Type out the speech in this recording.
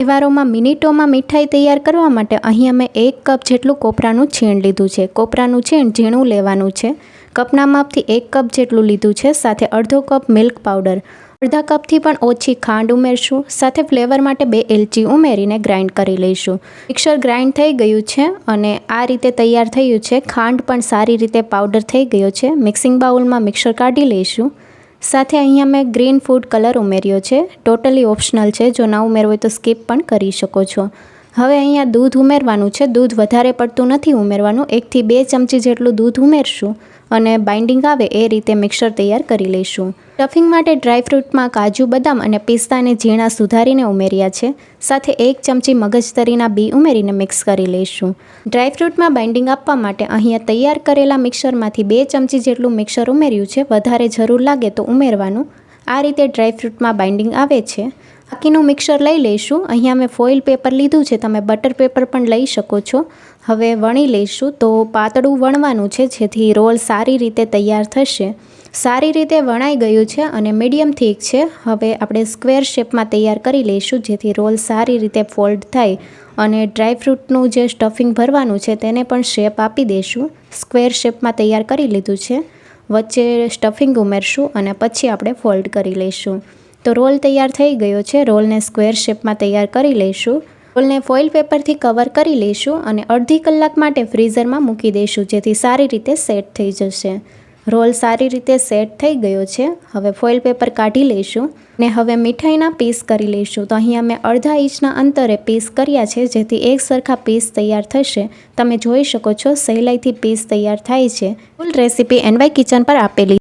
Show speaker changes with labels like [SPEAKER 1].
[SPEAKER 1] તહેવારોમાં મિનિટોમાં મીઠાઈ તૈયાર કરવા માટે અહીં અમે 1 કપ જેટલું કોપરાનું છીણ લીધું છે. કોપરાનું છીણ ઝીણું લેવાનું છે. કપના માપથી 1 કપ જેટલું લીધું છે. સાથે અડધો કપ મિલ્ક પાવડર, અડધા કપથી પણ ઓછી ખાંડ ઉમેરશું. સાથે ફ્લેવર માટે 2 એલચી ઉમેરીને ગ્રાઇન્ડ કરી લઈશું. મિક્સર ગ્રાઇન્ડ થઈ ગયું છે અને આ રીતે તૈયાર થયું છે. ખાંડ પણ સારી રીતે પાવડર થઈ ગયો છે. મિક્સિંગ બાઉલમાં મિક્સર કાઢી લઈશું. સાથે અહીંયા મેં ગ્રીન ફૂડ કલર ઉમેર્યો છે. ટોટલી ઓપ્શનલ છે, જો ના ઉમેરવું હોય તો સ્કીપ પણ કરી શકો છો. હવે અહીંયા દૂધ ઉમેરવાનું છે. દૂધ વધારે પડતું નથી ઉમેરવાનું, 1 થી 2 ચમચી જેટલું દૂધ ઉમેરશું અને બાઇન્ડિંગ આવે એ રીતે મિક્સર તૈયાર કરી લઈશું. સ્ટફિંગ માટે ડ્રાયફ્રૂટમાં કાજુ, બદામ અને પિસ્તાને ઝીણા સુધારીને ઉમેર્યા છે. સાથે 1 ચમચી મગજતરીના બી ઉમેરીને મિક્સ કરી લઈશું. ડ્રાયફ્રૂટમાં બાઇન્ડિંગ આપવા માટે અહીંયા તૈયાર કરેલા મિક્સરમાંથી 2 ચમચી જેટલું મિક્સર ઉમેર્યું છે. વધારે જરૂર લાગે તો ઉમેરવાનું. આ રીતે ડ્રાયફ્રૂટમાં બાઇન્ડિંગ આવે છે. બાકીનું મિક્સર લઈ લઈશું. અહીંયા મેં ફોઇલ પેપર લીધું છે, તમે બટર પેપર પણ લઈ શકો છો. હવે વણી લઈશું. તો પાતળું વણવાનું છે જેથી રોલ સારી રીતે તૈયાર થશે. સારી રીતે વણાઈ ગયું છે અને મીડિયમ થીક છે. હવે આપણે સ્ક્વેર શેપમાં તૈયાર કરી લઈશું જેથી રોલ સારી રીતે ફોલ્ડ થાય અને ડ્રાયફ્રૂટનું જે સ્ટફિંગ ભરવાનું છે તેને પણ શેપ આપી દઈશું. સ્ક્વેર શેપમાં તૈયાર કરી લીધું છે. વચ્ચે સ્ટફિંગ ઉમેરશું અને પછી આપણે ફોલ્ડ કરી લઈશું. તો રોલ તૈયાર થઈ ગયો છે. રોલને સ્ક્વેર શેપમાં તૈયાર કરી લઈશું. રોલને ફોઇલ પેપરથી કવર કરી લઈશું અને અડધી કલાક માટે ફ્રીઝરમાં મૂકી દઈશું જેથી સારી રીતે સેટ થઈ જશે. રોલ સારી રીતે સેટ થઈ ગયો છે. હવે ફોઇલ પેપર કાઢી લઈશું ને હવે મીઠાઈના પીસ કરી લઈશું. તો અહીંયા મેં અડધા ઇંચના અંતરે પીસ કર્યા છે જેથી એક સરખા પીસ તૈયાર થશે. તમે જોઈ શકો છો સહેલાઈથી પીસ તૈયાર થાય છે. ફૂલ રેસીપી NY કિચન પર આપેલી